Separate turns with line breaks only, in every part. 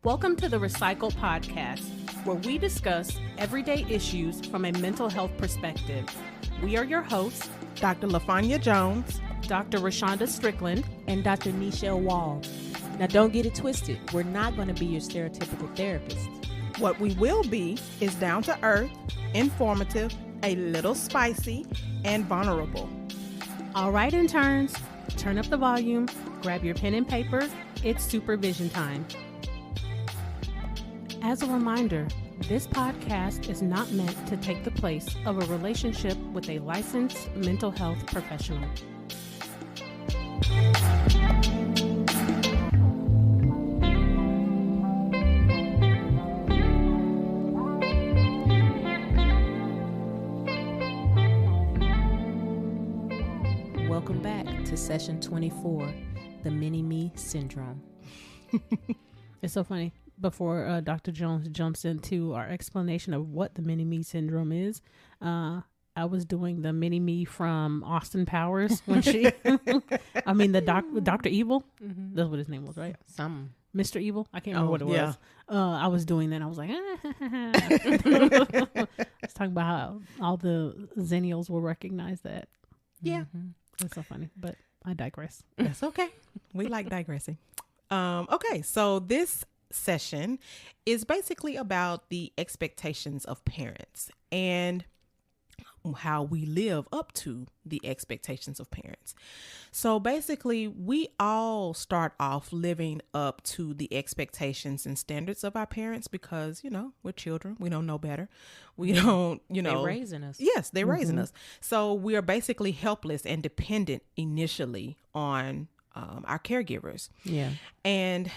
Welcome to the Recycle Podcast, where we discuss everyday issues from a mental health perspective. We are your hosts,
Dr. LaFonya Jones,
Dr. Rashonda Strickland,
and Dr. Nichelle Wall. Now, don't get it twisted. We're not going to be your stereotypical therapist.
What we will be is down to earth, informative, a little spicy, and vulnerable.
All right, interns, turn up the volume, grab your pen and paper. It's supervision time. As a reminder, this podcast is not meant to take the place of a relationship with a licensed mental health professional.
Welcome back to session 24, the mini-me syndrome.
It's so funny. Before Dr. Jones jumps into our explanation of what the mini-me syndrome is, I was doing the mini-me from Austin Powers when she, Dr. Evil. Mm-hmm. That's what his name was, right? Mr. Evil. I can't remember what it was. I was doing that. I was like, I was talking about how all the Zennials will recognize that.
Yeah.
Mm-hmm. It's so funny, but I digress.
That's okay. We like digressing. Okay, so this session is basically about the expectations of parents and how we live up to the expectations of parents. So basically, we all start off living up to the expectations and standards of our parents because, we're children. We don't know better. We don't,
They're raising us.
Yes, they're raising us. So we are basically helpless and dependent initially on our caregivers.
Yeah.
And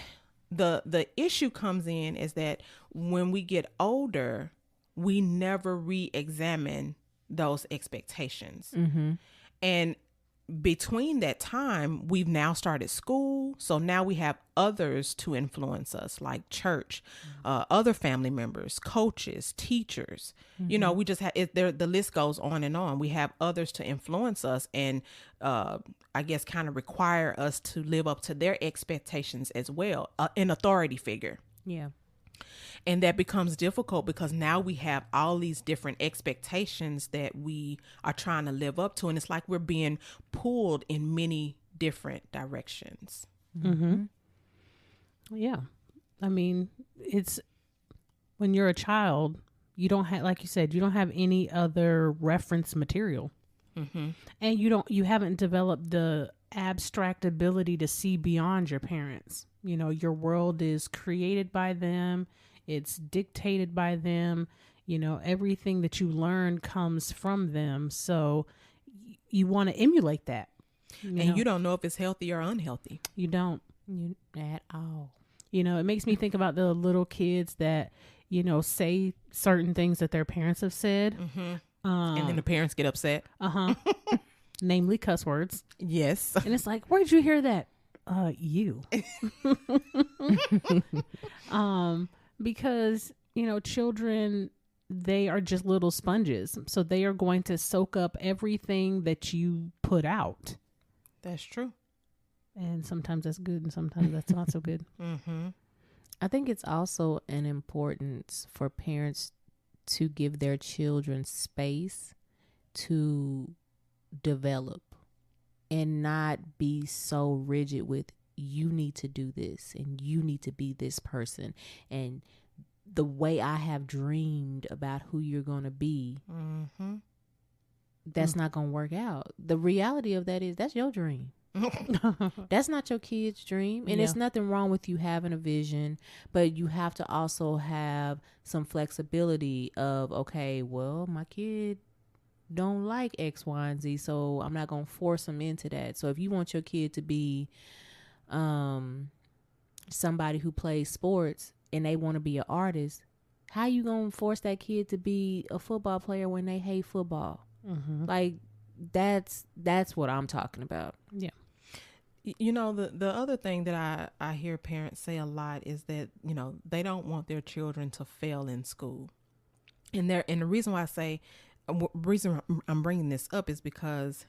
the issue comes in is that when we get older, we never re-examine those expectations. Mm-hmm. And between that time, we've now started school. So now we have others to influence us, like church, other family members, coaches, teachers.
Mm-hmm.
We just have the list goes on and on. We have others to influence us and I guess kind of require us to live up to their expectations as well, an authority figure.
Yeah.
And that becomes difficult because now we have all these different expectations that we are trying to live up to. And it's like we're being pulled in many different directions.
Mm-hmm. Yeah. I mean, it's when you're a child, you don't have, like you said, you don't have any other reference material. Mm-hmm. And you haven't developed the abstract ability to see beyond your parents. Your world is created by them. It's dictated by them. Everything that you learn comes from them. So you want to emulate that.
You don't know if it's healthy or unhealthy.
You don't.
At all.
It makes me think about the little kids that, say certain things that their parents have said.
Mm-hmm. And then the parents get upset.
Uh-huh. Namely cuss words.
Yes.
And it's like, where'd you hear that? You. Because, children, they are just little sponges. So they are going to soak up everything that you put out.
That's true.
And sometimes that's good and sometimes that's not so good.
Mm-hmm.
I think it's also an importance for parents to give their children space to develop and not be so rigid with you need to do this and you need to be this person and the way I have dreamed about who you're going to be. Mm-hmm. That's not going to work out. The reality of that is that's your dream. That's not your kid's dream. And it's nothing wrong with you having a vision, but you have to also have some flexibility of, okay, well, my kid don't like X, Y, and Z, so I'm not going to force them into that. So if you want your kid to be somebody who plays sports and they want to be an artist, how you going to force that kid to be a football player when they hate football? Mm-hmm. Like, that's what I'm talking about.
Yeah.
The other thing that I hear parents say a lot is that, they don't want their children to fail in school. And the reason why I'm bringing this up is because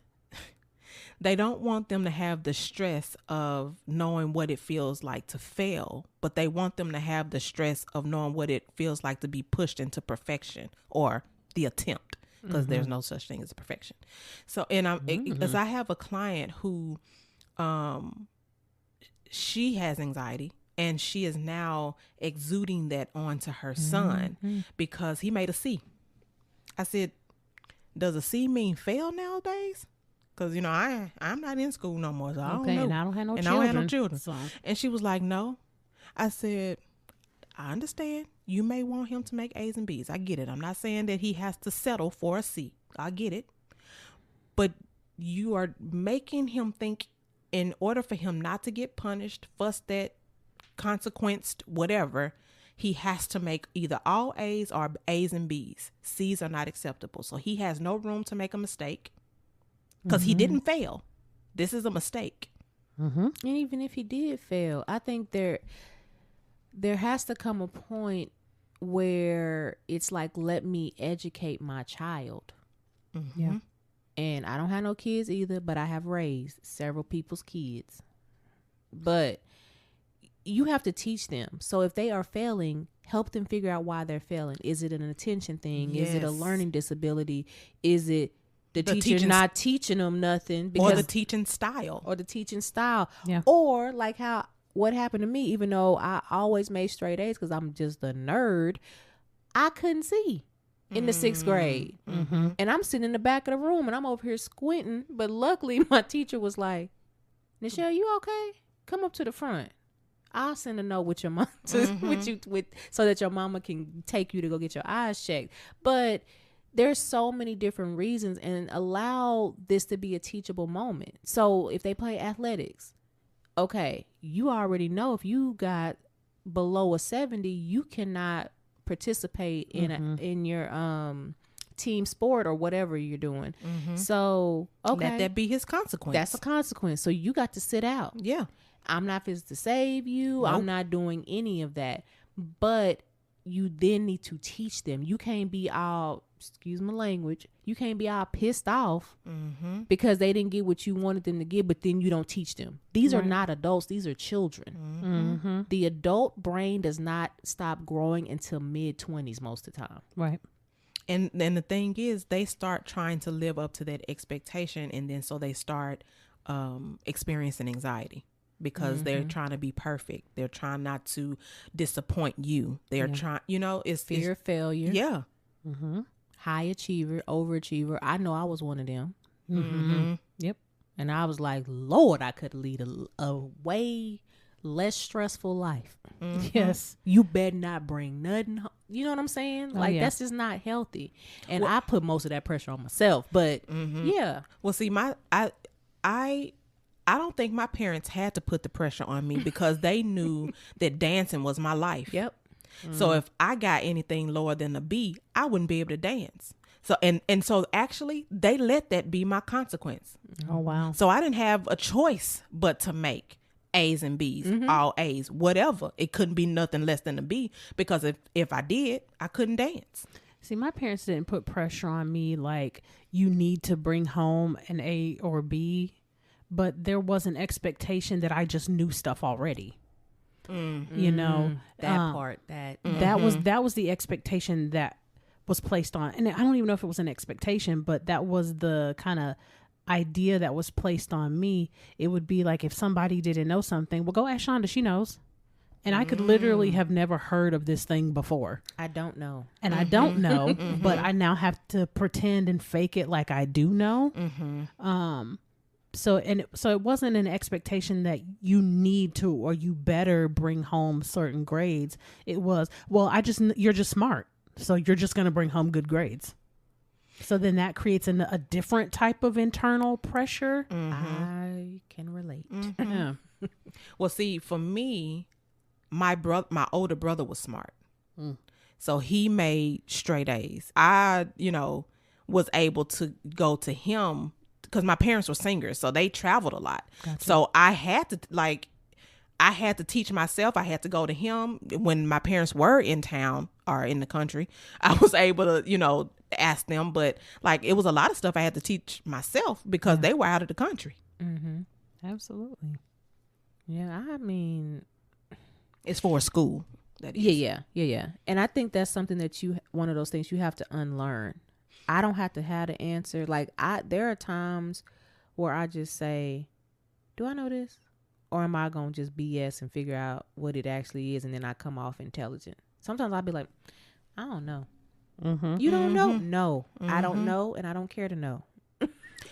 They don't want them to have the stress of knowing what it feels like to fail, but they want them to have the stress of knowing what it feels like to be pushed into perfection or the attempt, because there's no such thing as perfection. So, and as I have a client who, she has anxiety, and she is now exuding that onto her son because he made a C. I said, does a C mean fail nowadays? Because, you know, I'm not in school no more, so I don't know.
And I don't have no
and
children.
I don't have no children.
So.
And she was like, no. I said, I understand. You may want him to make A's and B's. I get it. I'm not saying that he has to settle for a C. I get it. But you are making him think, in order for him not to get punished, fussed at, consequenced, whatever, he has to make either all A's or A's and B's. C's are not acceptable. So he has no room to make a mistake because he didn't fail. This is a mistake.
And even if he did fail, I think there has to come a point where it's like, let me educate my child.
Yeah.
And I don't have no kids either, but I have raised several people's kids. But you have to teach them. So if they are failing, help them figure out why they're failing. Is it an attention thing? Is it a learning disability? Is it the teacher not teaching them nothing?
Or the teaching style.
Yeah.
Or like what happened to me, even though I always made straight A's because I'm just a nerd, I couldn't see in the 6th grade. And I'm sitting in the back of the room and I'm over here squinting. But luckily my teacher was like, Nichelle, you okay? Come up to the front. I'll send a note with your mom so that your mama can take you to go get your eyes checked. But there's so many different reasons, and allow this to be a teachable moment. So if they play athletics, okay, you already know if you got below a 70, you cannot participate in your team sport or whatever you're doing. So okay,
let that be his consequence.
That's a consequence. So you got to sit out.
Yeah.
I'm not fit to save you.
Nope.
I'm not doing any of that. But you then need to teach them. You can't be all, excuse my language, you can't be all pissed off because they didn't get what you wanted them to get, but then you don't teach them. These are not adults. These are children. The adult brain does not stop growing until mid-20s most of the time.
Right.
And the thing is, they start trying to live up to that expectation, and then so they start experiencing anxiety. Because they're trying to be perfect. They're trying not to disappoint you. They're trying, it's
fear of failure.
Yeah.
High achiever, overachiever. I know I was one of them.
Yep.
And I was like, Lord, I could lead a way less stressful life.
Yes.
You better not bring nothing home. You know what I'm saying? That's just not healthy. And I put most of that pressure on myself. But yeah.
Well, see, I don't think my parents had to put the pressure on me because they knew that dancing was my life.
Yep.
So if I got anything lower than a B, I wouldn't be able to dance. So and so actually they let that be my consequence.
Oh wow.
So I didn't have a choice but to make A's and B's, all A's, whatever. It couldn't be nothing less than a B, because if I did, I couldn't dance.
See, my parents didn't put pressure on me like you need to bring home an A or B. But there was an expectation that I just knew stuff already. You know,
that part that
that was the expectation that was placed on. And I don't even know if it was an expectation, but that was the kind of idea that was placed on me. It would be like, if somebody didn't know something, well, go ask Shonda, she knows. And I could literally have never heard of this thing before.
I don't know.
And I don't know, but I now have to pretend and fake it like I do know. So it wasn't an expectation that you need to or you better bring home certain grades. It was, well, you're just smart, so you're just going to bring home good grades. So then that creates a different type of internal pressure.
I can relate.
Yeah.
Well, see, for me, my older brother was smart. So he made straight A's. I, was able to go to him because my parents were singers, so they traveled a lot. Gotcha. So I had to teach myself. I had to go to him when my parents were in town or in the country. I was able to, ask them, but like it was a lot of stuff I had to teach myself because they were out of the country.
Mm-hmm.
Absolutely.
Yeah, I mean,
It's for a school. That is.
yeah. And I think that's something that one of those things you have to unlearn. I don't have to have the answer. Like there are times where I just say, do I know this? Or am I going to just BS and figure out what it actually is? And then I come off intelligent. Sometimes I'll be like, I don't know.
Mm-hmm.
You don't know? No, I don't know. And I don't care to know.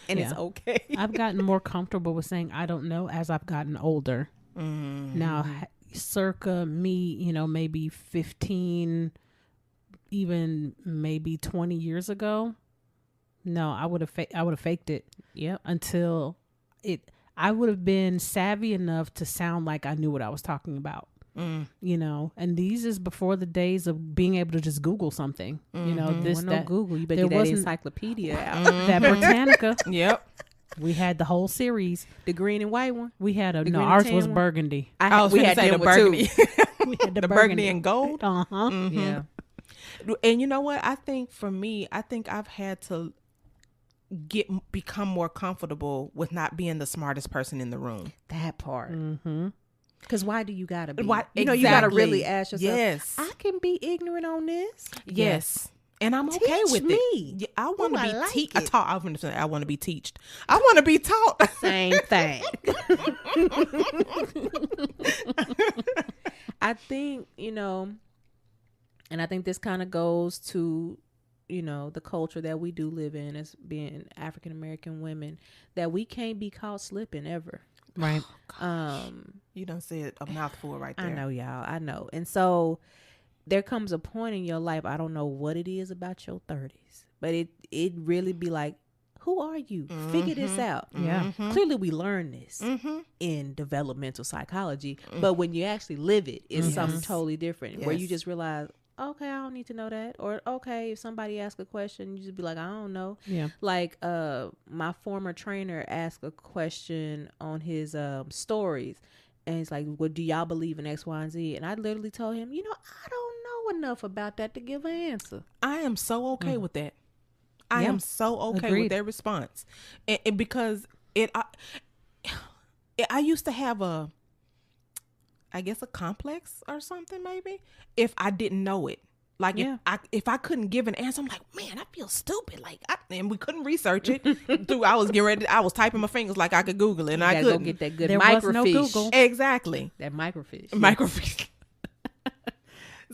And it's okay.
I've gotten more comfortable with saying I don't know as I've gotten older.
Mm-hmm.
Now, circa me, maybe 15, even maybe 20 years ago, no, I would have faked it.
Yep.
Until I would have been savvy enough to sound like I knew what I was talking about. And these is before the days of being able to just Google something. This
no Google. You better
there
get that
wasn't-
encyclopedia out.
that Britannica.
Yep.
We had the whole series.
The green and white one.
We had
green and
ours
tan
was
one?
burgundy.
I was
we
going
had
to say the
them one too.
burgundy.
We had
the burgundy and gold.
Uh-huh.
Yeah.
And you know what? I think for me, I've had to become more comfortable with not being the smartest person in the room.
That part.
Mm-hmm.
Because why do you gotta be?
Why-
You got to
exactly.
really ask yourself.
Yes.
I can be ignorant on this.
Yes. And I'm okay
Teach
with
me.
it. Yeah, I want to
Ooh, I
be
like
teach.
it.
I want to be teached. I want to be taught.
Same thing. I think, and I think this kind of goes to, the culture that we do live in as being African American women, that we can't be caught slipping ever.
Right.
You done said a mouthful right there.
I know, y'all. I know. And so there comes a point in your life, I don't know what it is about your 30s, but it really be like, who are you? Figure this out.
Yeah.
Clearly we learn this in developmental psychology, but when you actually live it, it's something totally different where you
Yes.
just realize, okay, I don't need to know that. Or, okay, if somebody asks a question, you just be like, I don't know.
Yeah.
Like my former trainer asked a question on his stories, and he's like, well, do y'all believe in X, Y, and Z? And I literally told him, I don't know enough about that to give an answer.
I am so okay with that. I am so okay
Agreed.
with their response, and because I used to have a complex or something maybe if I didn't know it. Like if I couldn't give an answer, I'm like, man, I feel stupid. Like, and we couldn't research it. I was getting ready. I was typing my fingers like I could Google it, and I
Gotta
couldn't
go get that good
There was no
microfiche.
Google.
exactly
That microfiche.
microfiche.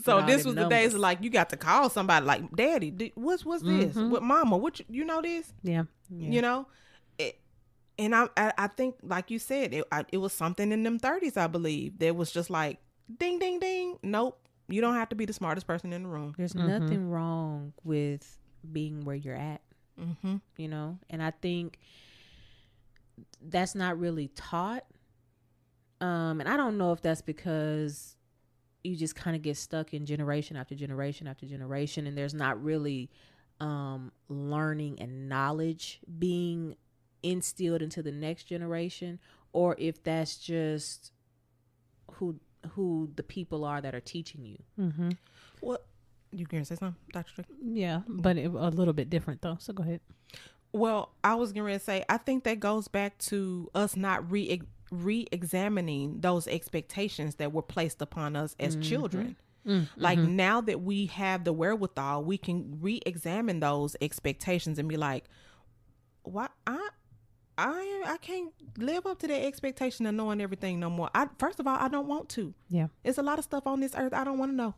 So
all
this
them
was the days
numbers.
of like you got to call somebody like, Daddy, what's this? What Mama? What you know this?
Yeah.
You know, and I think like you said, it was something in them 30s. I believe there was just like ding ding ding. Nope, you don't have to be the smartest person in the room.
There's nothing wrong with being where you're at, and I think that's not really taught. And I don't know if that's because you just kind of get stuck in generation after generation after generation, and there's not really learning and knowledge being instilled into the next generation, or if that's just who the people are that are teaching you.
Mm-hmm.
What you gonna say something, Dr. Strick?
Yeah, but a little bit different though. So go ahead.
Well, I was going to say, I think that goes back to us not re-examining those expectations that were placed upon us as children. Like now that we have the wherewithal, we can re-examine those expectations and be like, "What? I can't live up to that expectation of knowing everything no more. First of all, I don't want to.
Yeah.
It's a lot of stuff on this earth I don't want to know.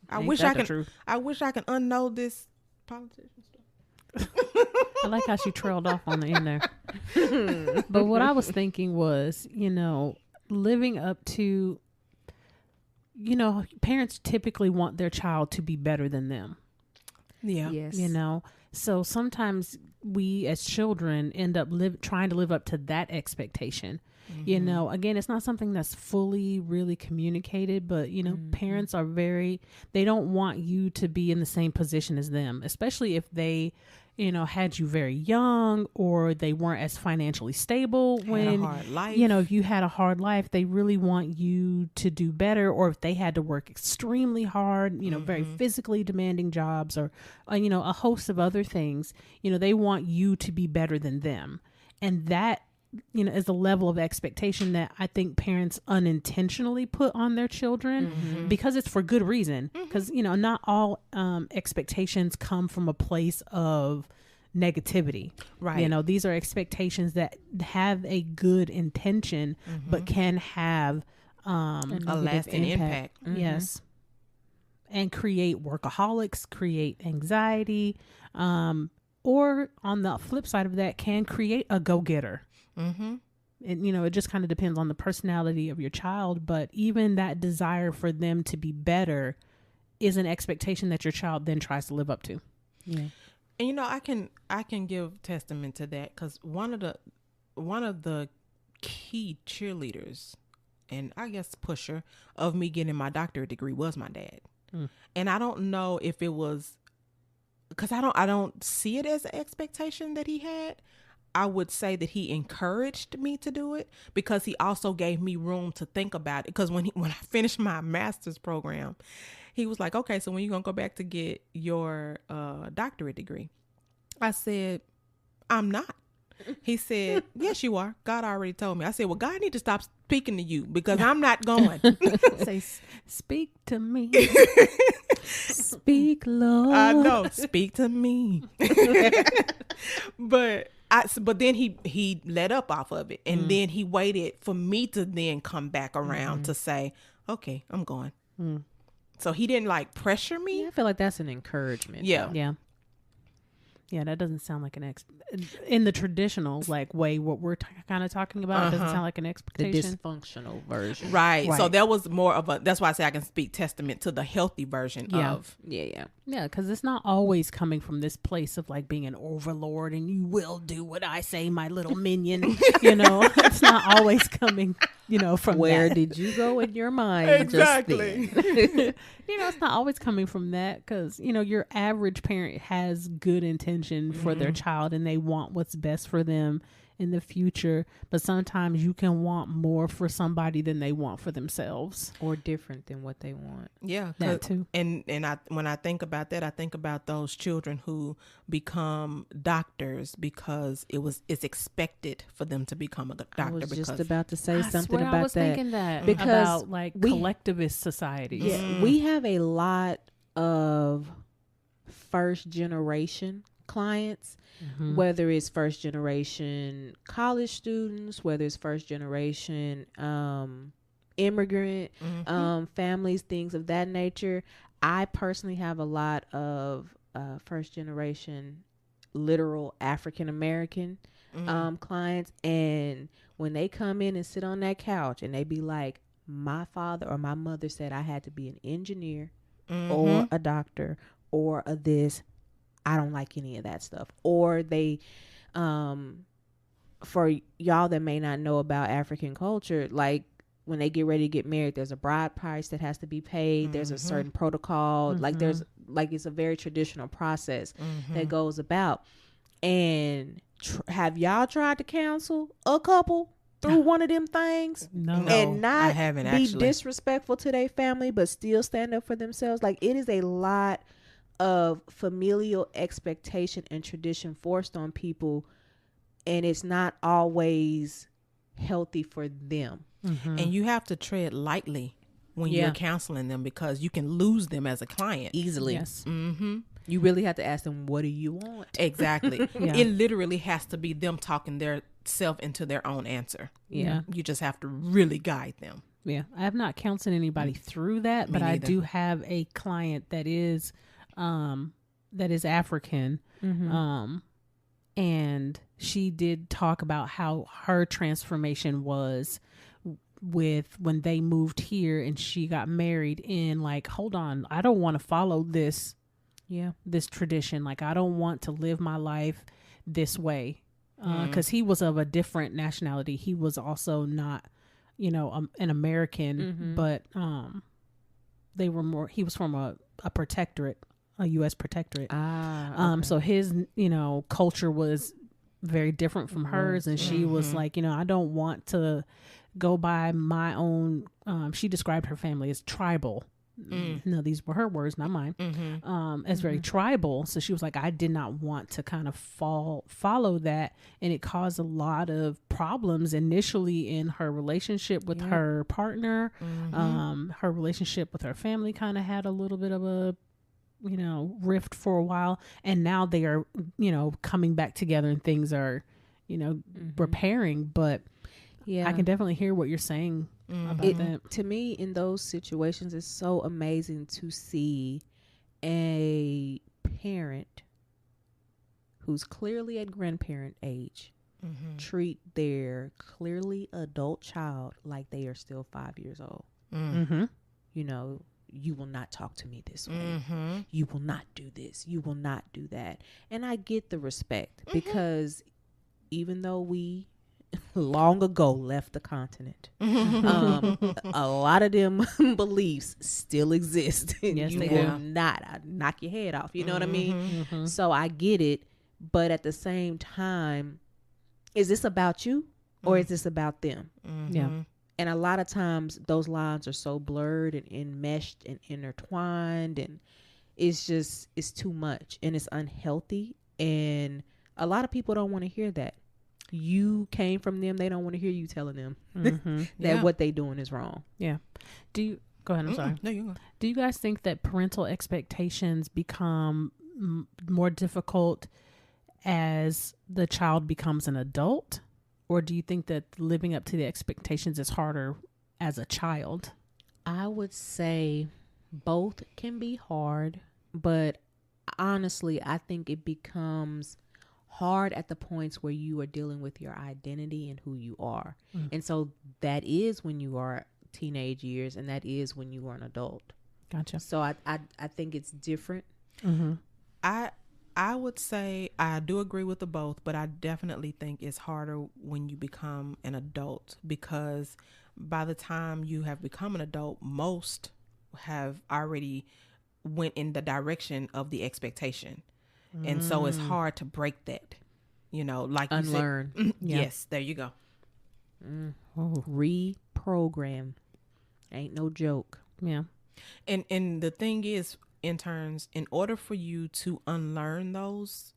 I
Ain't
wish
that
I
the
can.
truth?
I wish I can unknow this politician stuff.
I like how she trailed off on the end there. But what I was thinking was, living up to, parents typically want their child to be better than them.
Yeah.
Yes.
So sometimes we as children end up trying to live up to that expectation. Again, it's not something that's fully really communicated, but parents are they don't want you to be in the same position as them, especially if had you very young, or they weren't as financially stable when,
a hard life.
if you had a hard life, they really want you to do better. Or if they had to work extremely hard, very physically demanding jobs, or, a host of other things, they want you to be better than them. And that, is a level of expectation that I think parents unintentionally put on their children, because it's for good reason. Because, not all expectations come from a place of negativity.
Right.
These are expectations that have a good intention, but can have
a lasting impact.
Yes. And create workaholics, create anxiety, or on the flip side of that, can create a go-getter. And, it just kind of depends on the personality of your child. But even that desire for them to be better is an expectation that your child then tries to live up to.
Yeah.
And, I can give testament to that, because one of the key cheerleaders and I guess pusher of me getting my doctorate degree was my dad. And I don't know if it was because I don't see it as an expectation that he had. I would say that he encouraged me to do it, because he also gave me room to think about it. Because when I finished my master's program, he was like, okay, so when you going to go back to get your doctorate degree? I said, I'm not. He said, yes, you are. God already told me. I said, well, God need to stop speaking to you, because I'm not going.
Say, speak to me. Speak, Lord.
I know. Speak to me. But then he let up off of it. And then he waited for me to then come back around to say, okay, I'm going. So he didn't pressure me.
Yeah, I feel like that's an encouragement.
Yeah.
Yeah. Yeah, that doesn't sound like in the traditional way what we're kind of talking about. It doesn't sound like an
The
expectation.
dysfunctional version.
Right. So that was more of that's why I say I can speak testament to the healthy version of.
Yeah.
Yeah, because it's not always coming from this place of being an overlord and you will do what I say, my little minion. It's not always coming, from
Where
that.
did you go in your mind?
Exactly.
Just then?
It's not always coming from that, because, your average parent has good intention for their child and they want what's best for them in the future. But sometimes you can want more for somebody than they want for themselves.
Or different than what they want.
Yeah.
That too.
And when I think about that, I think about those children who become doctors because it's expected for them to become a doctor.
I was
because
just about to say something
swear
about
I was
that.
thinking that
Because
about
we-
collectivist societies.
Yeah, we have a lot of first generation clients, whether it's first generation college students, whether it's first generation immigrant families, things of that nature. I personally have a lot of first generation literal African American clients, and when they come in and sit on that couch and they be like, my father or my mother said I had to be an engineer or a doctor or a this, I don't like any of that stuff. Or they for y'all that may not know about African culture, when they get ready to get married, there's a bride price that has to be paid. There's a certain protocol. There's it's a very traditional process that goes about. And have y'all tried to counsel a couple through one of them things?
No,
And not
I haven't
be
actually.
disrespectful to their family, but still stand up for themselves. It is a lot of familial expectation and tradition forced on people, and it's not always healthy for them.
And you have to tread lightly when you're counseling them, because you can lose them as a client
Easily.
Yes.
You really have to ask them, what do you want?
Exactly.
Yeah.
It literally has to be them talking their self into their own answer.
Yeah.
You just have to really guide them.
Yeah. I have not counseled anybody through that, but I
neither.
do have a client that is African. And she did talk about how her transformation was with when they moved here and she got married in hold on, I don't want to follow this tradition. I don't want to live my life this way. Because he was of a different nationality. He was also not, an American, but he was from a protectorate a U.S. protectorate.
Okay.
So his, culture was very different from hers. And she was like, I don't want to go by my own. She described her family as tribal. No, these were her words, not mine. As very tribal. So she was like, I did not want to kind of follow that. And it caused a lot of problems initially in her relationship with her partner. Her relationship with her family kind of had a little bit of a rift for a while, and now they are coming back together and things are repairing. But I can definitely hear what you're saying about that.
To me, in those situations, it's so amazing to see a parent who's clearly at grandparent age treat their clearly adult child like they are still 5 years old. You will not talk to me this way. You will not do this. You will not do that. And I get the respect because even though we long ago left the continent, a lot of them beliefs still exist.
Yes,
you
they
will
do.
not knock your head off. You know what I mean? So I get it. But at the same time, is this about you or is this about them?
Yeah.
And a lot of times those lines are so blurred and enmeshed and intertwined, and it's too much and it's unhealthy. And a lot of people don't want to hear that. You came from them. They don't want to hear you telling them that what they doing is wrong.
Yeah. Go ahead. I'm sorry.
No, you go.
Do you guys think that parental expectations become more difficult as the child becomes an adult? Or do you think that living up to the expectations is harder as a child?
I would say both can be hard, but honestly, I think it becomes hard at the points where you are dealing with your identity and who you are. And so that is when you are teenage years, and that is when you are an adult.
Gotcha.
So I think it's different.
I would say I do agree with the both, but I definitely think it's harder when you become an adult, because by the time you have become an adult, most have already went in the direction of the expectation. And so it's hard to break that, like
Unlearn.
you said. Yes, there you go.
Reprogram. Ain't no joke.
Yeah.
And the thing is, interns, in order for you to unlearn those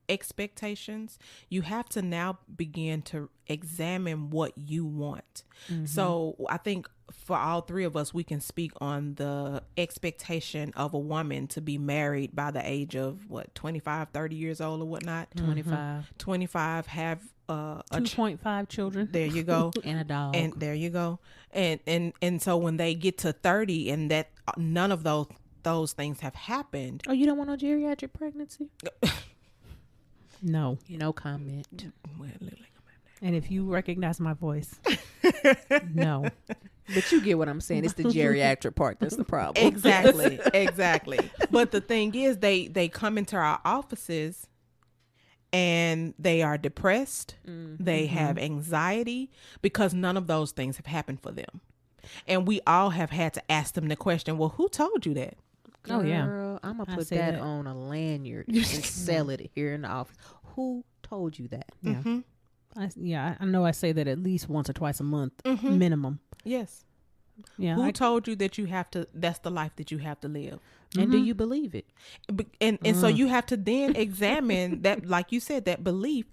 expectations, you have to now begin to examine what you want. So I think for all three of us, we can speak on the expectation of a woman to be married by the age of 25, 30 years old or whatnot. 25, have
2.5 children.
There you go.
And a dog.
And there you go. And so when they get to 30 and that none of those things have happened.
Oh, you don't want no geriatric pregnancy?
No.
No comment.
Well,
And if you recognize my voice, no.
But you get what I'm saying. It's the geriatric part that's the problem.
Exactly. But the thing is, they come into our offices and they are depressed. They have anxiety because none of those things have happened for them. And we all have had to ask them the question, well, who told you that?
Oh, yeah.
Girl, I'm going to put
say
that
that.
on a lanyard and sell it here in the office. Who told you that?
Yeah. I know I say that at least once or twice a month, minimum.
Yes.
Yeah.
Who told you that that's the life that you have to live?
And do you believe it?
And so you have to then examine that, like you said, that belief.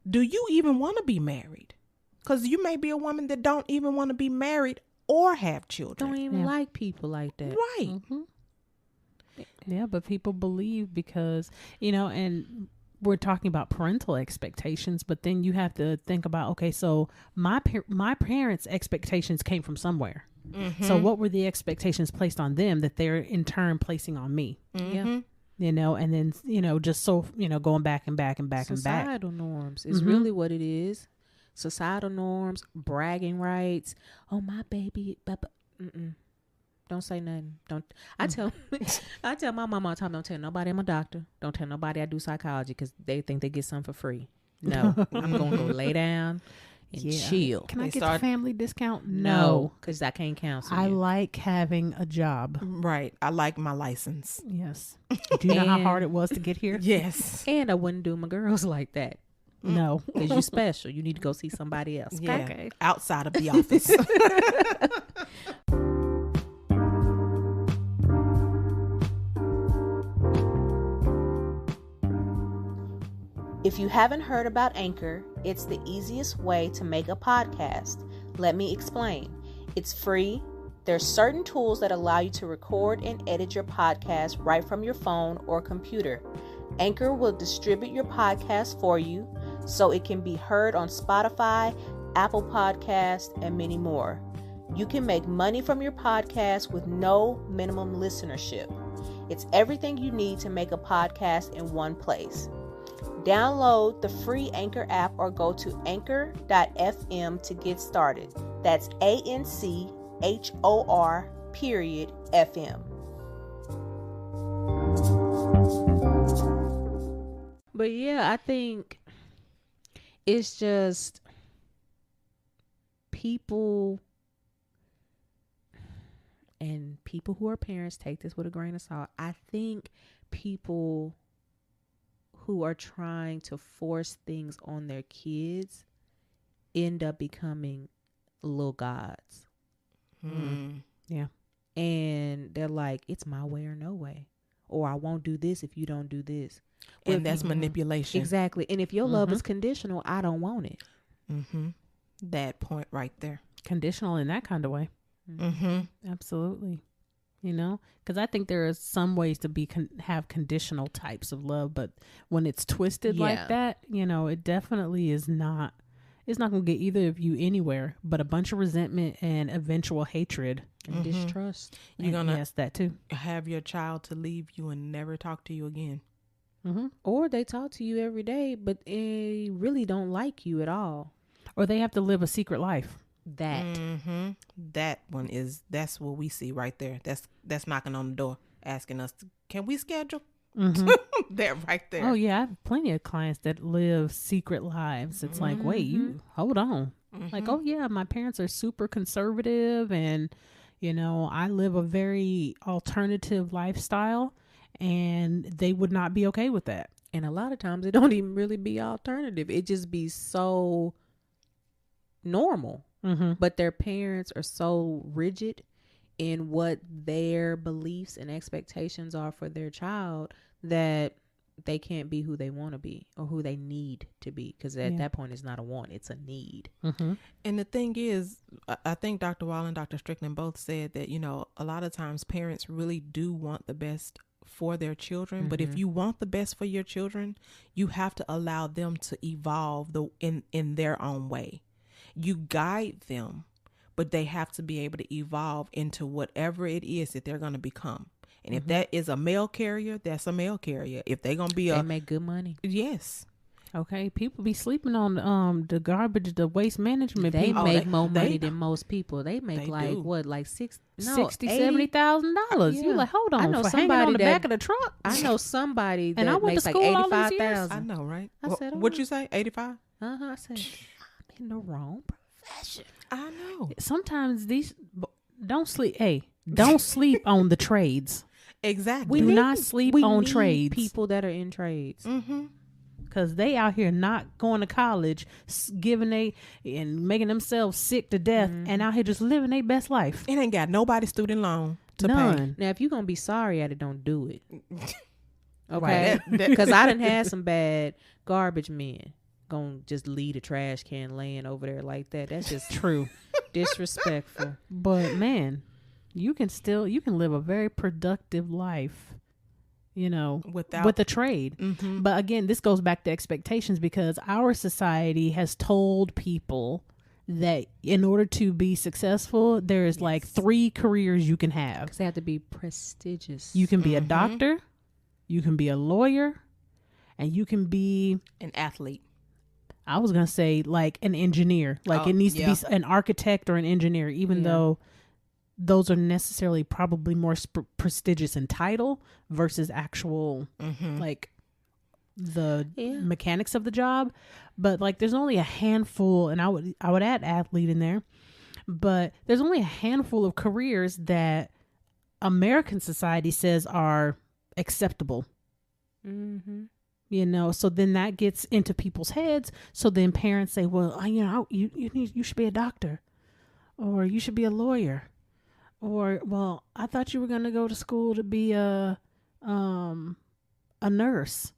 Do you even want to be married? Because you may be a woman that don't even want to be married or have children.
Don't even like people like that.
Right.
Yeah, but people believe because, and we're talking about parental expectations, but then you have to think about, okay, so my parents' expectations came from somewhere. So what were the expectations placed on them that they're in turn placing on me?
Yeah.
And then, just so, going back and back and back and back.
Societal norms is really what it is. Societal norms, bragging rights. Oh, my baby. Don't say nothing. Don't. I tell my mom all the time, don't tell nobody I'm a doctor. Don't tell nobody I do psychology because they think they get something for free. No, I'm going to go lay down and chill.
Can I get the family discount?
No, because I can't counsel
I
you.
like having a job.
Right. I like my license.
Yes. Do you know how hard it was to get here?
Yes.
And I wouldn't do my girls like that.
No.
Because you're special. You need to go see somebody else.
Yeah.
Okay.
Outside of the office.
If you haven't heard about Anchor, it's the easiest way to make a podcast. Let me explain. It's free. There's certain tools that allow you to record and edit your podcast right from your phone or computer. Anchor will distribute your podcast for you so it can be heard on Spotify, Apple Podcasts, and many more. You can make money from your podcast with no minimum listenership. It's everything you need to make a podcast in one place. Download the free Anchor app or go to anchor.fm to get started. That's ANCHOR.FM.
But yeah, I think it's just people, and people who are parents, take this with a grain of salt. I think people who are trying to force things on their kids end up becoming little gods.
Yeah.
And they're like, it's my way or no way. Or I won't do this if you don't do this.
And that's manipulation.
Exactly. And if your love is conditional, I don't want it.
That point right there.
Conditional in that kind of way. Absolutely. You know, because I think there are some ways to be have conditional types of love, but when it's twisted like that, you know, it definitely is not. It's not going to get either of you anywhere, but a bunch of resentment and eventual hatred
and distrust.
You're gonna
yes, that too.
Have your child to leave you and never talk to you again.
Or they talk to you every day, but they really don't like you at all.
Or they have to live a secret life.
That one that's what we see right there. That's knocking on the door, asking us, can we schedule? That right there.
Oh yeah, I have plenty of clients that live secret lives. It's like, wait, you hold on. Like, oh yeah, my parents are super conservative, and you know, I live a very alternative lifestyle, and they would not be okay with that.
And a lot of times it don't even really be alternative. It just be so normal. But their parents are so rigid in what their beliefs and expectations are for their child that they can't be who they want to be or who they need to be. Because at that point, it's not a want, it's a need.
And the thing is, I think Dr. Wall and Dr. Strickland both said that, you know, a lot of times parents really do want the best for their children. But if you want the best for your children, you have to allow them to evolve in their own way. You guide them, but they have to be able to evolve into whatever it is that they're going to become. And if that is a mail carrier, that's a mail carrier. If they're going to be
they make good money.
Yes.
Okay, people be sleeping on the garbage, the waste management.
They
people.
make more money than most people. They make like
$60,000-$70,000. You like, hold on,
I know
for
somebody
hanging on the
that,
back of the truck.
I know somebody that
and I went
makes
to
like
school all these years.
$85,000.
I know, right?
I said,
what'd you say? 85?
I said, I'm in the wrong profession.
I know.
Sometimes these don't sleep. Hey, don't sleep on the trades.
Exactly.
Do not sleep on trades.
People that are in trades.
Because they out here not going to college, and making themselves sick to death, and out here just living their best life.
It ain't got nobody student loan to
None.
Now, if you're going to be sorry at it, don't do it.
Right.
Okay? Because I done had some bad garbage men gonna just leave a trash can laying over there like that. That's just true. Disrespectful.
But man, you can live a very productive life, you know, with a trade. But again, this goes back to expectations, because our society has told people that in order to be successful, there is like 3 careers you can have.
Because they have to be prestigious.
You can be a doctor, you can be a lawyer, and you can be
an athlete.
I was going to say like an engineer. Like it needs to be an architect or an engineer, even though those are necessarily probably more prestigious in title versus actual like the mechanics of the job, but like there's only a handful, and I would add athlete in there, but there's only a handful of careers that American society says are acceptable.
Mm-hmm.
You know, so then that gets into people's heads. So then parents say, well, you know, you should be a doctor, or you should be a lawyer, or, well, I thought you were going to go to school to be a nurse,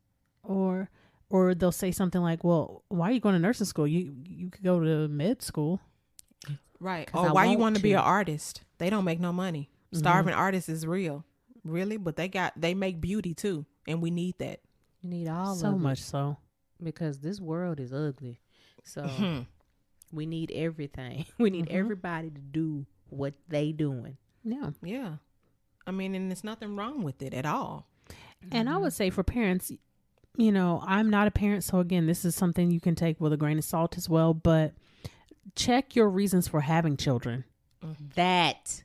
or they'll say something like, well, why are you going to nursing school? You could go to med school.
Right. Or why you want to be an artist? They don't make no money. Starving artists is real. Really? But they make beauty too. And we need that.
You need all
so
of it.
much so.
Because this world is ugly. So we need everything. We need everybody to do what they doing.
Yeah.
Yeah. I mean, and there's nothing wrong with it at all.
And I would say for parents, you know, I'm not a parent. So again, this is something you can take with a grain of salt as well. But check your reasons for having children.
That.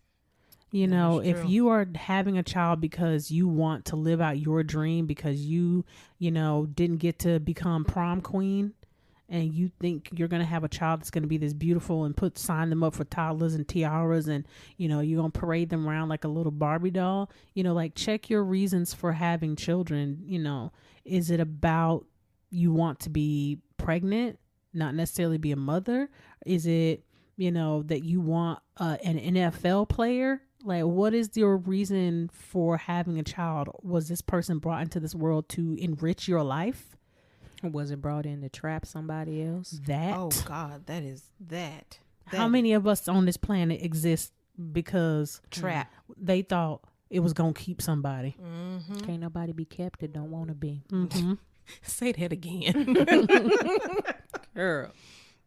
You know, if you are having a child because you want to live out your dream, because you know, didn't get to become prom queen, and you think you're going to have a child that's going to be this beautiful and sign them up for toddlers and tiaras, and, you know, you're going to parade them around like a little Barbie doll, you know, like check your reasons for having children. You know, is it about you want to be pregnant, not necessarily be a mother? Is it, you know, that you want an NFL player? Like, what is your reason for having a child? Was this person brought into this world to enrich your life?
Or was it brought in to trap somebody else?
Oh, God, that is that.
How many of us on this planet exist because they thought it was going to keep somebody?
Can't nobody be kept that don't want to be.
Say that again.
Girl.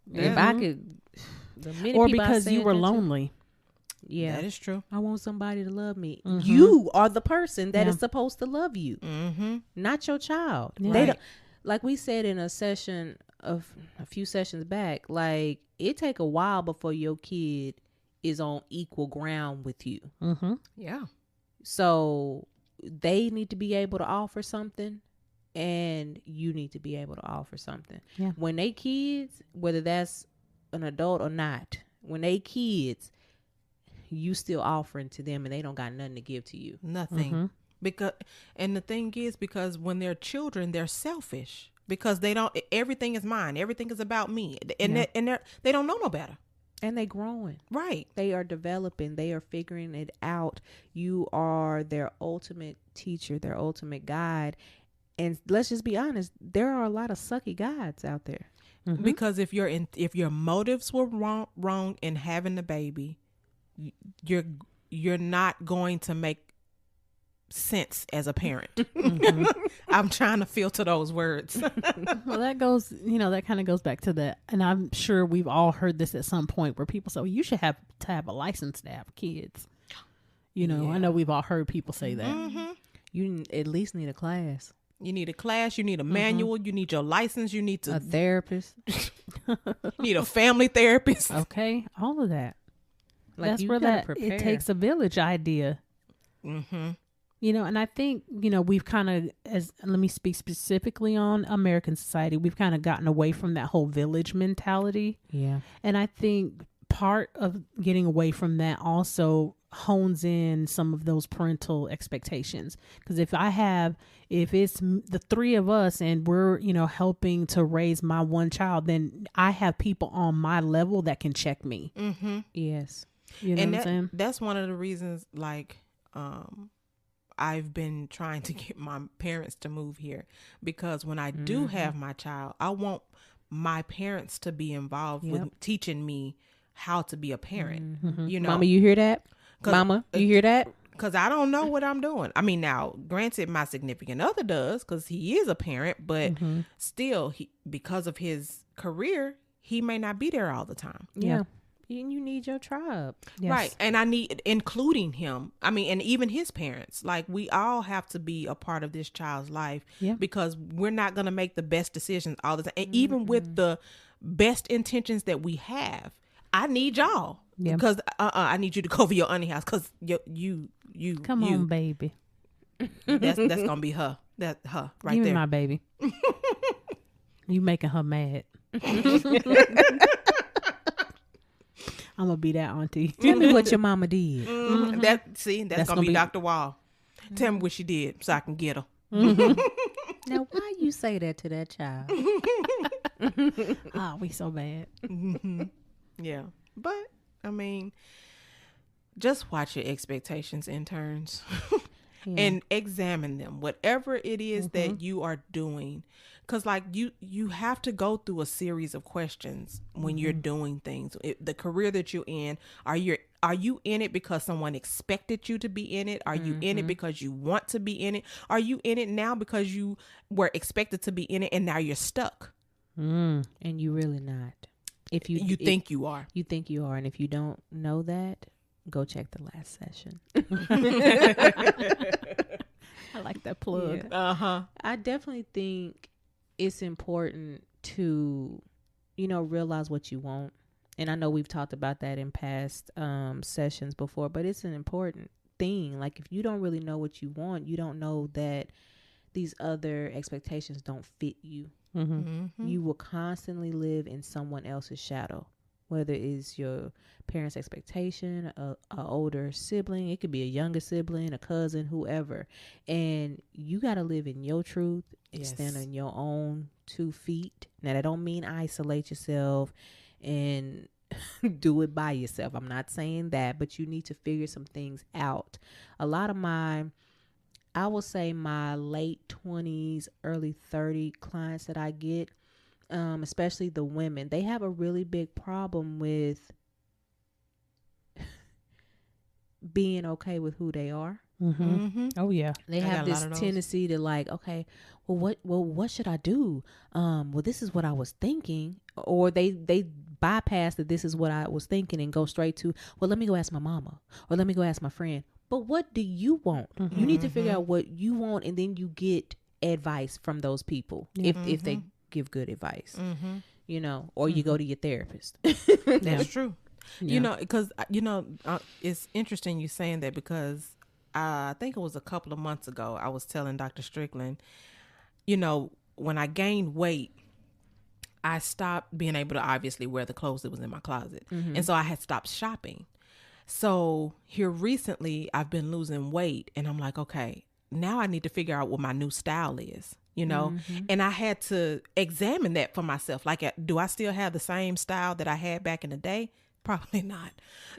If I could...
Or because you were lonely.
Yeah,
that is true.
I want somebody to love me. You are the person that is supposed to love you, not your child.
Yeah.
They don't, like we said in a session of a few sessions back, like it take a while before your kid is on equal ground with you.
Yeah.
So they need to be able to offer something, and you need to be able to offer something.
Yeah.
When they kids, whether that's an adult or not, when they kids, you still offering to them and they don't got nothing to give to you.
Nothing. And the thing is, because when they're children, they're selfish because they don't, everything is mine. Everything is about me. And they don't know no better.
And they growing.
Right.
They are developing. They are figuring it out. You are their ultimate teacher, their ultimate guide. And let's just be honest, there are a lot of sucky guides out there.
Because if your motives were wrong in having the baby, you're not going to make sense as a parent. I'm trying to filter those words.
Well, that goes, you know, that kind of goes back to that. And I'm sure we've all heard this at some point where people say, well, you should have to have a license to have kids. You know, I know we've all heard people say that.
You at least need a class.
You need a class. You need a manual. You need your license. You need
a therapist.
You need a family therapist.
Okay. All of that.
Like
that's where that it takes a village idea. You know, and I think, you know, we've kind of, let me speak specifically on American society, we've kind of gotten away from that whole village mentality. Yeah. And I think part of getting away from that also hones in some of those parental expectations. Because if it's the three of us and we're, you know, helping to raise my one child, then I have people on my level that can check me.
Yes.
You know what I'm saying?
That's one of the reasons, like, I've been trying to get my parents to move here, because when I do have my child, I want my parents to be involved with teaching me how to be a parent. You know,
Mama, you hear that? Mama, you hear that?
Because I don't know what I'm doing. I mean, now, granted, my significant other does because he is a parent, but still, because of his career, he may not be there all the time.
Yeah. And you need your tribe.
Yes. Right. And I need, including him, I mean, and even his parents, like we all have to be a part of this child's life because we're not going to make the best decisions all the time. And even with the best intentions that we have, I need y'all because I need you to go over your auntie house because you
come on, baby.
That's going to be her. That her right
Give me
there.
my baby. You making her mad. I'm gonna be that auntie.
Tell me what your mama did.
That's gonna be Dr. Wall. Tell me what she did so I can get her.
Now, why you say that to that child?
Oh, we so bad.
Yeah, but I mean, just watch your expectations, interns, and examine them. Whatever it is that you are doing, because like you have to go through a series of questions when you're doing things. The career that you're in, are you in it because someone expected you to be in it? Are you in it because you want to be in it? Are you in it now because you were expected to be in it and now you're stuck?
And you really not. If you
think you are.
You think you are. And if you don't know that, go check the last session.
I like that plug.
Yeah. I definitely think it's important to, realize what you want. And I know we've talked about that in past sessions before, but it's an important thing. Like, if you don't really know what you want, you don't know that these other expectations don't fit you. You will constantly live in someone else's shadow, whether it's your parents' expectation, a older sibling, it could be a younger sibling, a cousin, whoever. And you got to live in your truth, stand on your own 2 feet. Now, that don't mean isolate yourself and do it by yourself. I'm not saying that, but you need to figure some things out. A lot of I will say my late 20s, early 30 clients that I get, especially the women, they have a really big problem with being okay with who they are.
Oh yeah,
they have this tendency to like, okay, well, what should I do? Well, this is what I was thinking, or they bypass that this is what I was thinking and go straight to, well, let me go ask my mama, or let me go ask my friend. But what do you want? You need to figure out what you want, and then you get advice from those people if they give good advice, or you go to your therapist.
That's true.
Yeah.
Because it's interesting you saying that, because I think it was a couple of months ago I was telling Dr. Strickland, when I gained weight, I stopped being able to obviously wear the clothes that was in my closet, and so I had stopped shopping. So here recently I've been losing weight, and I'm like, okay, now I need to figure out what my new style is, and I had to examine that for myself. Like, do I still have the same style that I had back in the day? Probably not.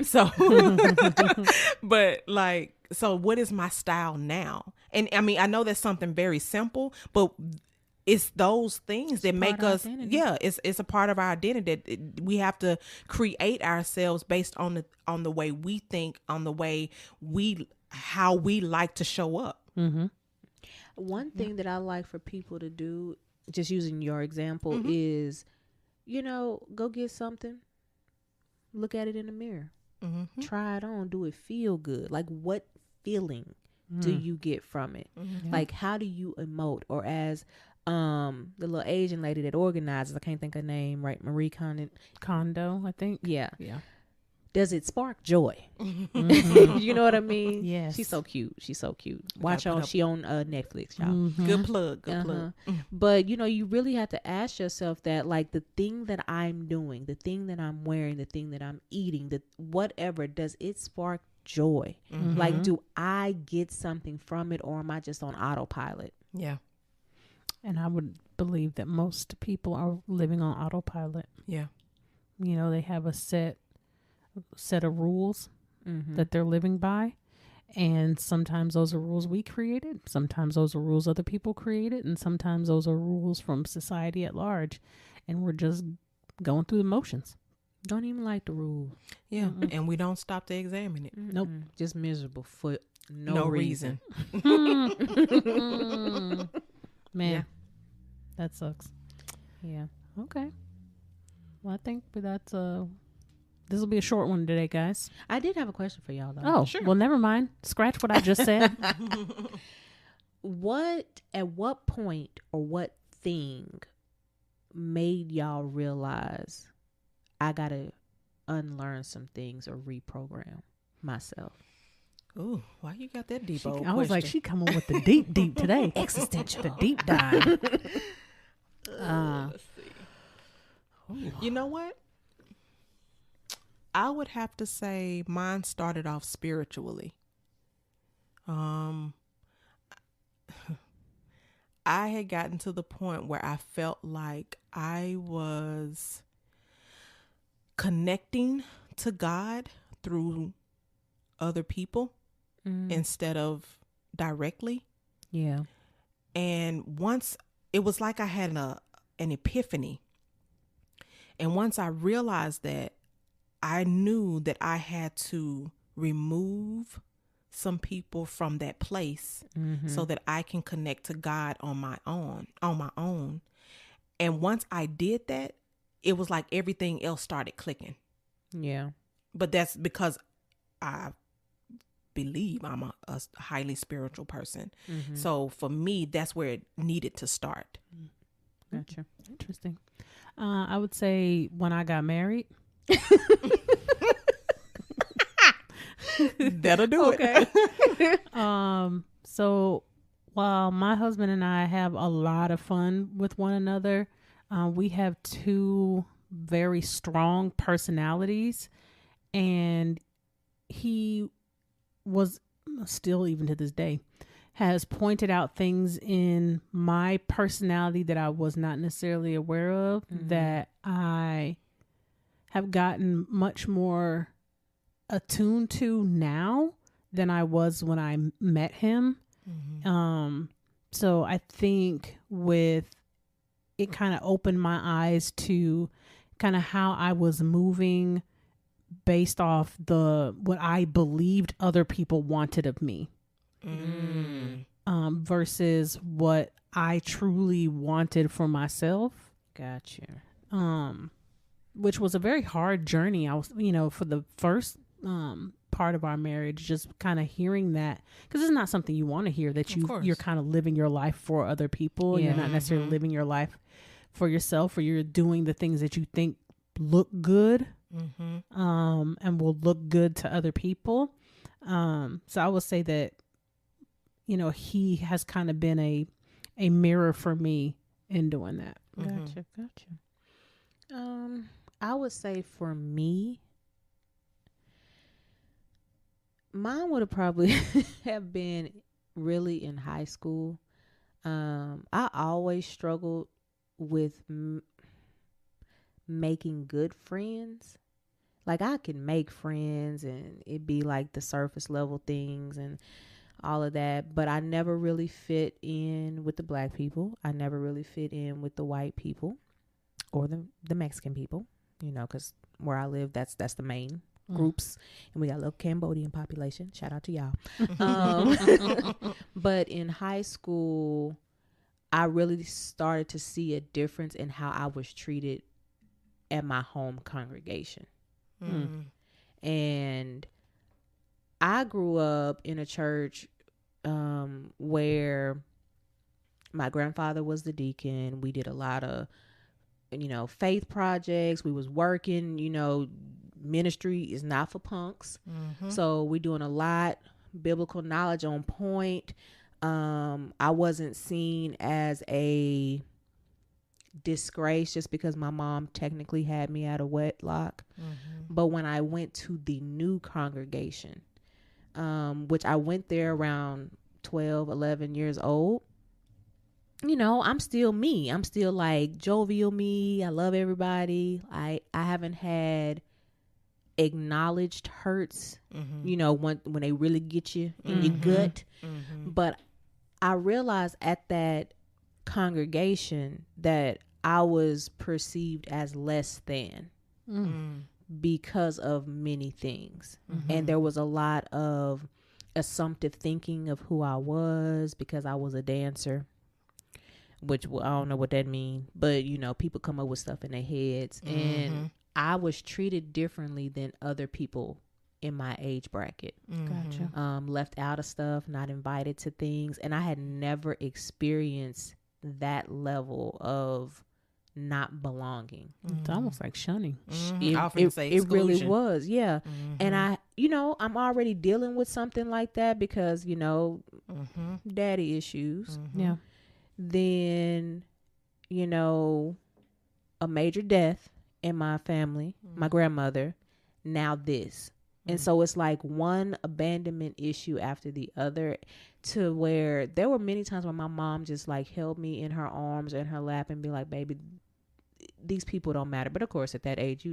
So, but like, so what is my style now? And I mean, I know that's something very simple, but it's those things that make us, it's a part of our identity that we have to create ourselves based on the way we think, on the way how we like to show up.
One thing that I like for people to do, just using your example, is, go get something, look at it in the mirror, try it on, do it feel good? Like, what feeling do you get from it? Like, how do you emote? Or as the little Asian lady that organizes, I can't think of her name, right? Marie
Kondo, I think.
Yeah.
does it spark joy?
Mm-hmm. You know what I mean?
Yes.
She's so cute. She's so cute. Watch on. She on Netflix, y'all.
Mm-hmm.
Good plug. Good plug.
But you know, you really have to ask yourself that, like, the thing that I'm doing, the thing that I'm wearing, the thing that I'm eating, the whatever, does it spark joy?
Mm-hmm.
Like, do I get something from it, or am I just on autopilot?
Yeah.
And I would believe that most people are living on autopilot.
Yeah.
You know, they have a set of rules
Mm-hmm.
that they're living by. And sometimes those are rules we created. Sometimes those are rules other people created. And sometimes those are rules from society at large. And we're just going through the motions.
Don't even like the rule.
Yeah. And we don't stop to examine it.
Nope.
Just miserable for
No reason.
Man,
Yeah.
that sucks.
Yeah.
Okay. Well, I think that's this will be a short one today, guys.
I did have a question for y'all though.
Oh,
Sure.
Well, never mind. Scratch what I just said.
At what point or what thing made y'all realize I gotta unlearn some things or reprogram myself?
Ooh, why you got that deep?
I was like, she coming with the deep today.
Existential.
The deep dive.
Let's see. You know what? I would have to say mine started off spiritually. I had gotten to the point where I felt like I was connecting to God through other people instead of directly.
Yeah.
And once it was like I had an epiphany. And once I realized that, I knew that I had to remove some people from that place so that I can connect to God on my own. And once I did that, it was like everything else started clicking.
Yeah.
But that's because I believe I'm a highly spiritual person. So for me, that's where it needed to start.
Gotcha.
Interesting. I would say when I got married.
That'll do
it. So while my husband and I have a lot of fun with one another, we have two very strong personalities, and he was still, even to this day, has pointed out things in my personality that I was not necessarily aware of, that I have gotten much more attuned to now than I was when I met him. So I think with it kind of opened my eyes to kind of how I was moving based off what I believed other people wanted of me. Versus what I truly wanted for myself.
Gotcha.
Which was a very hard journey. I was, for the first part of our marriage, just kind of hearing that, because it's not something you want to hear, that you're kind of living your life for other people.
Yeah.
You're not necessarily living your life for yourself, or you're doing the things that you think look good, and will look good to other people. So I would say that, he has kind of been a mirror for me in doing that.
Gotcha. I would say for me, mine would have probably have been really in high school. I always struggled with making good friends. Like, I can make friends and it'd be like the surface level things and all of that, but I never really fit in with the black people. I never really fit in with the white people or the Mexican people, because where I live, that's the main groups, and we got a little Cambodian population. Shout out to y'all. But in high school, I really started to see a difference in how I was treated at my home congregation. And I grew up in a church where my grandfather was the deacon. We did a lot of, faith projects. We was working, ministry is not for punks. So we're doing a lot, biblical knowledge on point. I wasn't seen as a disgrace just because my mom technically had me out of wedlock. But when I went to the new congregation, which I went there around 12, 11 years old, I'm still me. I'm still like jovial me. I love everybody. I haven't had acknowledged hurts, when they really get you in your gut. But I realized at that congregation that I was perceived as less than because of many things. And there was a lot of assumptive thinking of who I was because I was a dancer, which I don't know what that means, but people come up with stuff in their heads, and I was treated differently than other people in my age bracket.
Gotcha.
Left out of stuff, not invited to things, and I had never experienced that level of not belonging.
It's almost like shunning.
I often say
It really
exclusion.
was, yeah. And I'm already dealing with something like that because, daddy issues.
Yeah.
Then, a major death in my family, my grandmother, now this. And so it's like one abandonment issue after the other, to where there were many times when my mom just like held me in her arms and her lap and be like, baby, these people don't matter. But of course, at that age,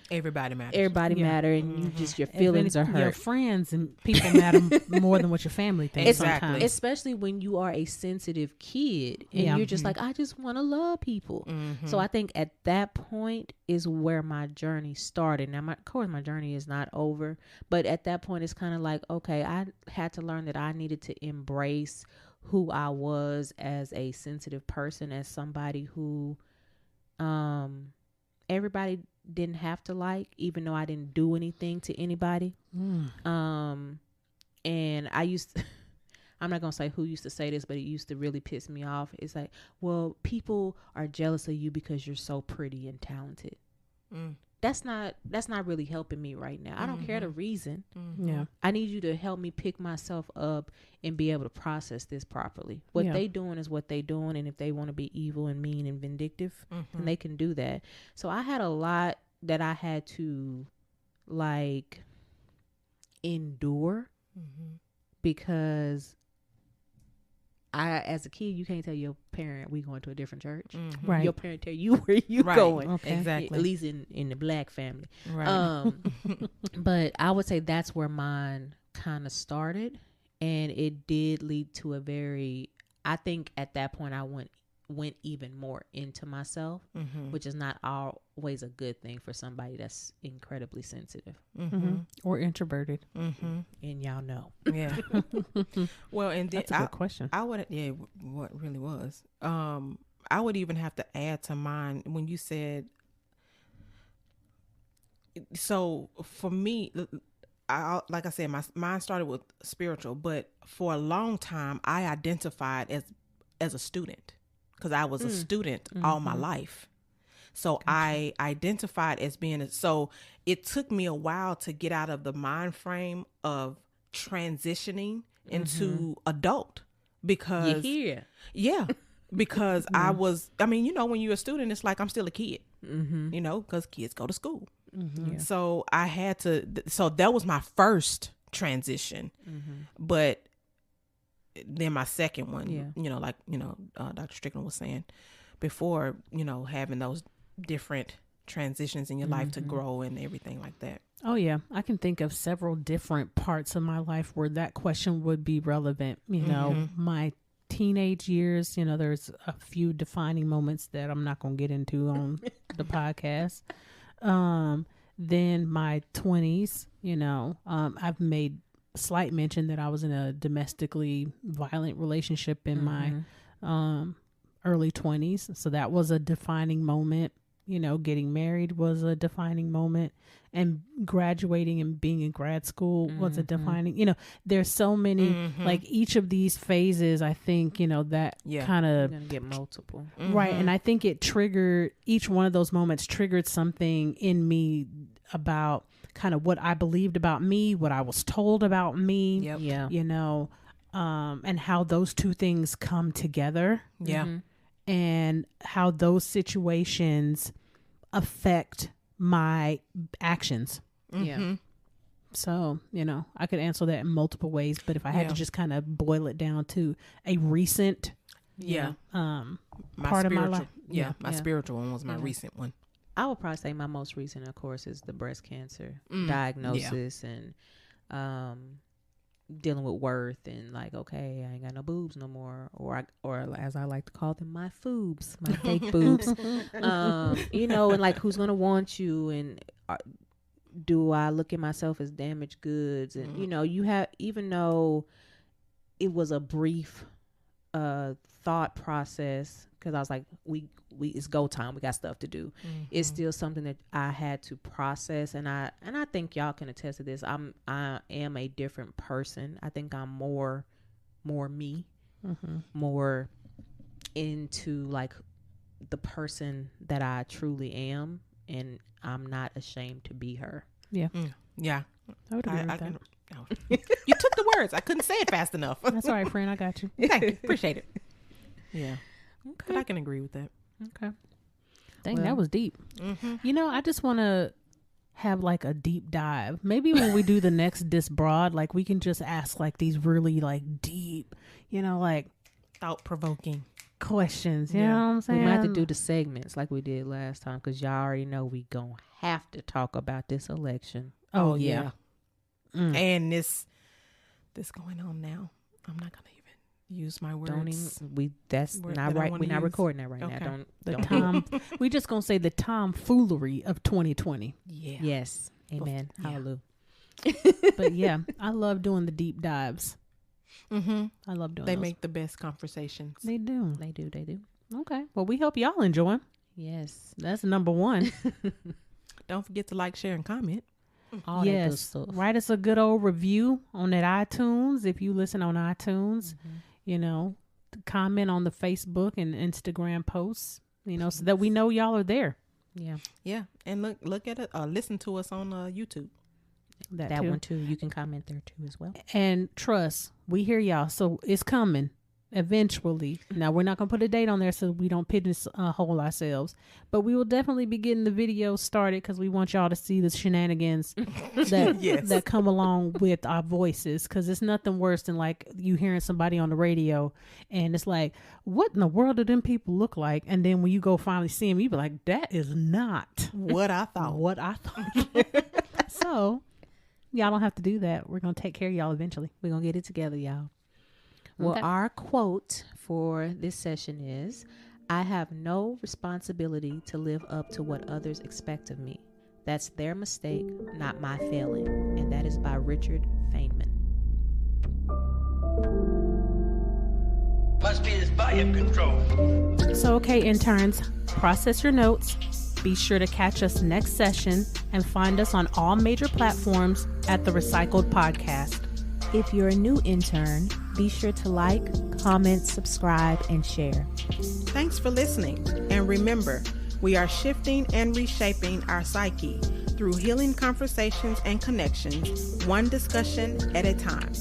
Everybody matters.
everybody matter, and you just, your feelings are hurt.
Your friends and people matter more than what your family thinks.
Exactly.
Sometimes.
Especially when you are a sensitive kid and
Yeah.
you're just like, I just want to love people. So I think at that point is where my journey started. Now, of course, my journey is not over, but at that point, it's kind of like, okay, I had to learn that I needed to embrace who I was as a sensitive person, as somebody who everybody didn't have to like, even though I didn't do anything to anybody. And I used to, I'm not gonna say who used to say this, but it used to really piss me off. It's like, well, people are jealous of you because you're so pretty and talented. That's not really helping me right now. I don't care the reason.
Yeah.
I need you to help me pick myself up and be able to process this properly. What they doing is what they doing, and if they want to be evil and mean and vindictive, then they can do that. So I had a lot that I had to like endure because as a kid, you can't tell your parent we going to a different church.
Right.
Your parent tell you where you
Right.
going.
Okay.
Exactly.
At least in the black family.
Right.
But I would say that's where mine kind of started, and it did lead to a very, I think at that point I went even more into myself, which is not always a good thing for somebody that's incredibly sensitive.
Or introverted.
And y'all know.
Yeah. Well, and then
That's a good question.
I would, what really was. I would even have to add to mine when you said. So for me, like I said, mine started with spiritual, but for a long time I identified as a student because I was a student all my life. So I identified as being so it took me a while to get out of the mind frame of transitioning into adult because because when you're a student, it's like I'm still a kid, because kids go to school. So I had to, so that was my first transition, but then my second one, Dr. Strickland was saying before, having those different transitions in your life to grow and everything like that.
Oh, yeah. I can think of several different parts of my life where that question would be relevant. My teenage years, there's a few defining moments that I'm not going to get into on the podcast. Then my 20s, I've made slight mention that I was in a domestically violent relationship in my early 20s. So that was a defining moment. Getting married was a defining moment, and graduating and being in grad school was a defining, there's so many, like each of these phases, I think, that kind of
You're gonna get multiple.
right. And I think it triggered, each one of those moments triggered something in me about kind of what I believed about me, what I was told about me, and how those two things come together. And how those situations affect my actions. So, I could answer that in multiple ways, but if I had to just kind of boil it down to a recent part of my life.
My spiritual one was my recent one.
I would probably say my most recent, of course, is the breast cancer diagnosis and dealing with worth and like, okay, I ain't got no boobs no more, or as I like to call them, my foobs, my fake boobs. And like, who's gonna want you, and do I look at myself as damaged goods? And you have, even though it was a brief thought process, because I was like, we it's go time, we got stuff to do. It's still something that I had to process, and I think y'all can attest to this. I am a different person. I think I'm more me, more into like the person that I truly am, and I'm not ashamed to be her.
Yeah.
Yeah.
I would agree with that.
You took the words. I couldn't say it fast enough.
That's all right, friend. I got you.
Thank you. Appreciate it. Yeah.
Okay.
But I can agree with that.
Okay. Dang,
Well,
that was deep.
Mm-hmm.
You know, I just want to have like a deep dive. Maybe when we do the next This Broad, like we can just ask like these really like deep, you know, like
Thought-provoking
questions. You
Yeah.
know what I'm
We
saying?
might have to do the segments like we did last time, because y'all already know we gonna have to talk about this election.
Oh, yeah.
And this going on now. I'm not gonna even use my words.
Don't even that's
Word
not
that I
right.
wanna
We're not
use.
recording that right
Okay.
now.
The
don't
we just gonna say the tomfoolery of 2020.
Yeah.
Yes. Amen.
Yeah.
Hallelujah.
But yeah, I love doing the deep dives.
Mm-hmm.
I love doing
They
those.
make the best conversations.
They do.
They do.
Okay. Well, we hope y'all enjoy 'em.
Yes.
That's number one.
Don't forget to like, share, and comment.
All that good
Yes.
stuff.
Write us a good old review on that iTunes if you listen on iTunes. You know, comment on the Facebook and Instagram posts. You know, so that we know y'all are there.
Yeah.
Yeah. And look at it. Listen to us on YouTube.
That
too.
one too. You can comment there too as well.
And trust, we hear y'all, so it's coming eventually. Now we're not gonna put a date on there so we don't pigeonhole ourselves, but we will definitely be getting the video started because we want y'all to see the shenanigans that
Yes.
that come along with our voices. Because it's nothing worse than like you hearing somebody on the radio and it's like, what in the world do them people look like? And then when you go finally see them, you be like, that is not
What I thought.
what I thought. So y'all don't have to do that. We're gonna take care of y'all eventually.
We're going to get it together, y'all. Well,
Okay.
our quote for this session is, I have no responsibility to live up to what others expect of me. That's their mistake, not my failing. And that is by Richard Feynman.
Must be this volume control.
So, okay, interns, process your notes. Be sure to catch us next session and find us on all major platforms at The Recycled Podcast.
If you're a new intern, be sure to like, comment, subscribe, and share.
Thanks for listening. And remember, we are shifting and reshaping our psyche through healing conversations and connections, one discussion at a time.